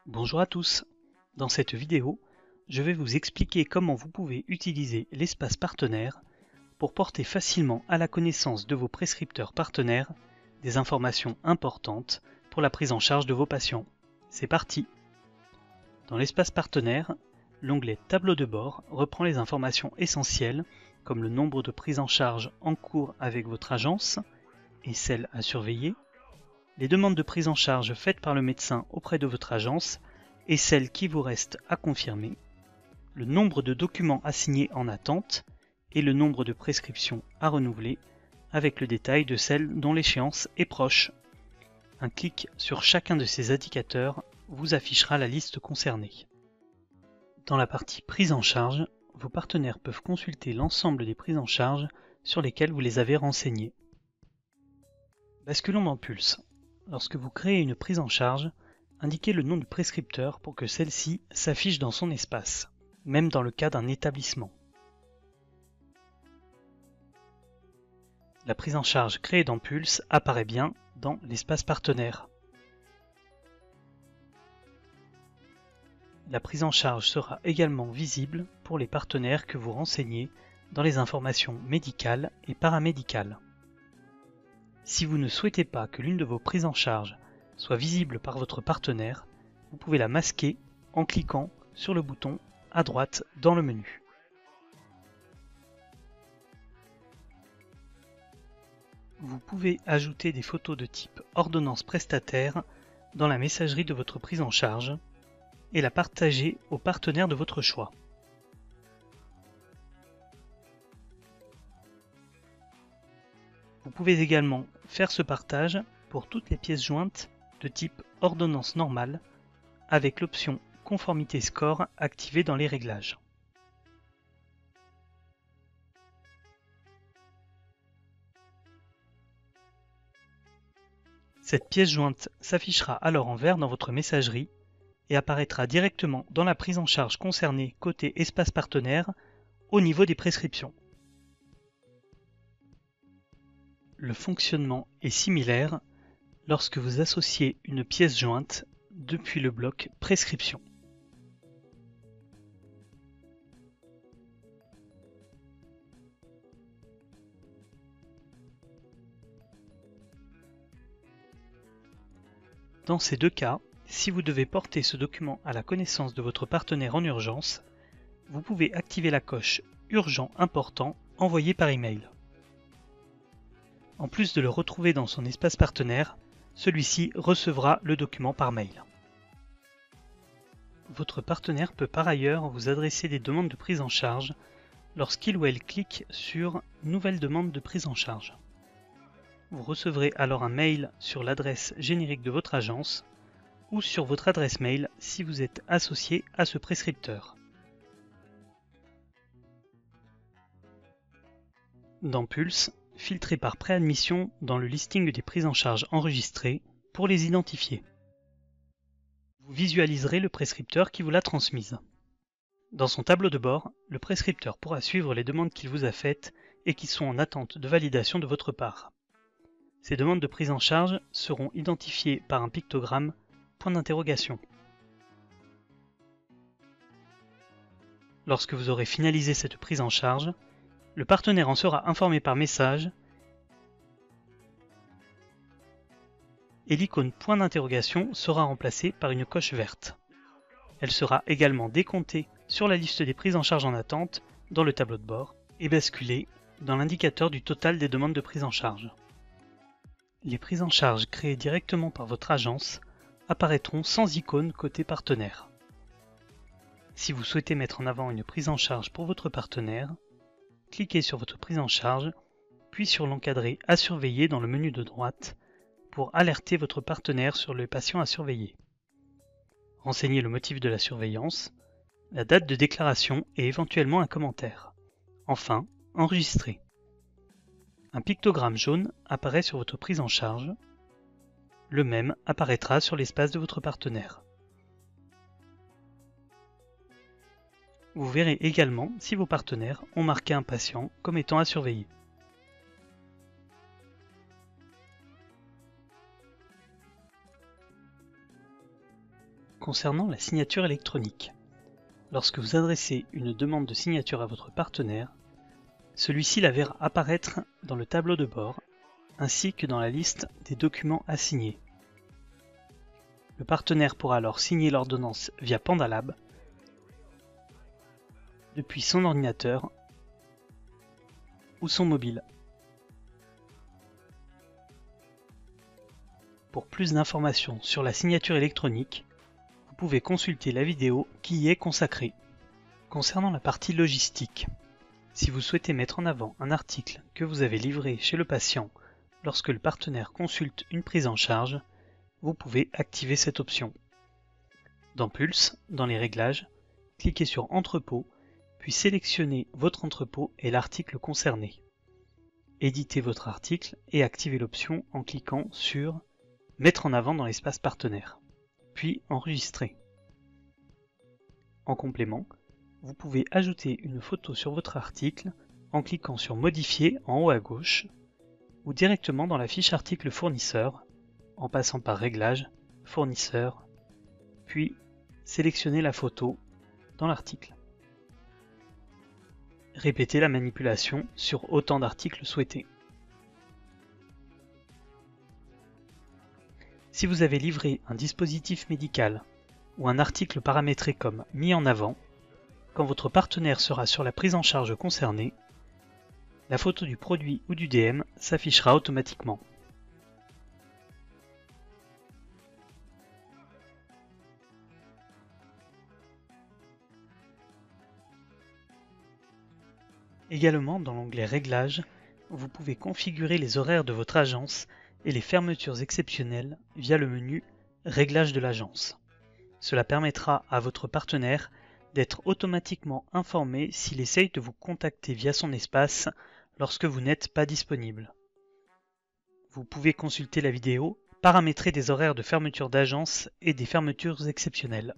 Bonjour à tous. Dans cette vidéo, je vais vous expliquer comment vous pouvez utiliser l'espace partenaire pour porter facilement à la connaissance de vos prescripteurs partenaires des informations importantes pour la prise en charge de vos patients. C'est parti! Dans l'espace partenaire, l'onglet Tableau de bord reprend les informations essentielles comme le nombre de prises en charge en cours avec votre agence et celles à surveiller, les demandes de prise en charge faites par le médecin auprès de votre agence et celles qui vous restent à confirmer, le nombre de documents assignés en attente et le nombre de prescriptions à renouveler avec le détail de celles dont l'échéance est proche. Un clic sur chacun de ces indicateurs vous affichera la liste concernée. Dans la partie prise en charge, vos partenaires peuvent consulter l'ensemble des prises en charge sur lesquelles vous les avez renseignés. Basculons dans Pulse. Lorsque vous créez une prise en charge, indiquez le nom du prescripteur pour que celle-ci s'affiche dans son espace, même dans le cas d'un établissement. La prise en charge créée dans Pulse apparaît bien dans l'espace partenaire. La prise en charge sera également visible pour les partenaires que vous renseignez dans les informations médicales et paramédicales. Si vous ne souhaitez pas que l'une de vos prises en charge soit visible par votre partenaire, vous pouvez la masquer en cliquant sur le bouton à droite dans le menu. Vous pouvez ajouter des photos de type ordonnance prestataire dans la messagerie de votre prise en charge et la partager aux partenaires de votre choix. Vous pouvez également faire ce partage pour toutes les pièces jointes de type ordonnance normale avec l'option conformité score activée dans les réglages. Cette pièce jointe s'affichera alors en vert dans votre messagerie et apparaîtra directement dans la prise en charge concernée côté espace partenaire au niveau des prescriptions. Le fonctionnement est similaire lorsque vous associez une pièce jointe depuis le bloc Prescription. Dans ces deux cas, si vous devez porter ce document à la connaissance de votre partenaire en urgence, vous pouvez activer la coche Urgent important envoyé par email. En plus de le retrouver dans son espace partenaire, celui-ci recevra le document par mail. Votre partenaire peut par ailleurs vous adresser des demandes de prise en charge lorsqu'il ou elle clique sur « Nouvelle demande de prise en charge ». Vous recevrez alors un mail sur l'adresse générique de votre agence ou sur votre adresse mail si vous êtes associé à ce prescripteur. Dans Pulse, filtrez par préadmission dans le listing des prises en charge enregistrées pour les identifier. Vous visualiserez le prescripteur qui vous l'a transmise. Dans son tableau de bord, le prescripteur pourra suivre les demandes qu'il vous a faites et qui sont en attente de validation de votre part. Ces demandes de prise en charge seront identifiées par un pictogramme point d'interrogation. Lorsque vous aurez finalisé cette prise en charge, le partenaire en sera informé par message et l'icône point d'interrogation sera remplacée par une coche verte. Elle sera également décomptée sur la liste des prises en charge en attente dans le tableau de bord et basculée dans l'indicateur du total des demandes de prise en charge. Les prises en charge créées directement par votre agence apparaîtront sans icône côté partenaire. Si vous souhaitez mettre en avant une prise en charge pour votre partenaire, cliquez sur votre prise en charge, puis sur l'encadré à surveiller dans le menu de droite pour alerter votre partenaire sur le patient à surveiller. Renseignez le motif de la surveillance, la date de déclaration et éventuellement un commentaire. Enfin, enregistrez. Un pictogramme jaune apparaît sur votre prise en charge. Le même apparaîtra sur l'espace de votre partenaire. Vous verrez également si vos partenaires ont marqué un patient comme étant à surveiller. concernant la signature électronique. Lorsque vous adressez une demande de signature à votre partenaire, celui-ci la verra apparaître dans le tableau de bord, ainsi que dans la liste des documents à signer. Le partenaire pourra alors signer l'ordonnance via PandaLab depuis son ordinateur ou son mobile. Pour plus d'informations sur la signature électronique, vous pouvez consulter la vidéo qui y est consacrée. Concernant la partie logistique, si vous souhaitez mettre en avant un article que vous avez livré chez le patient lorsque le partenaire consulte une prise en charge, vous pouvez activer cette option. Dans Pulse, dans les réglages, cliquez sur Entrepôt, puis sélectionnez votre entrepôt et l'article concerné. Éditez votre article et activez l'option en cliquant sur Mettre en avant dans l'espace partenaire, puis Enregistrer. En complément, vous pouvez ajouter une photo sur votre article en cliquant sur Modifier en haut à gauche ou directement dans la fiche Article fournisseur en passant par Réglages, Fournisseur, puis sélectionnez la photo dans l'article. Répétez la manipulation sur autant d'articles souhaités. Si vous avez livré un dispositif médical ou un article paramétré comme mis en avant, quand votre partenaire sera sur la prise en charge concernée, la photo du produit ou du DM s'affichera automatiquement. Également, dans l'onglet Réglages, vous pouvez configurer les horaires de votre agence et les fermetures exceptionnelles via le menu Réglages de l'agence. Cela permettra à votre partenaire d'être automatiquement informé s'il essaye de vous contacter via son espace lorsque vous n'êtes pas disponible. Vous pouvez consulter la vidéo, paramétrer des horaires de fermeture d'agence et des fermetures exceptionnelles.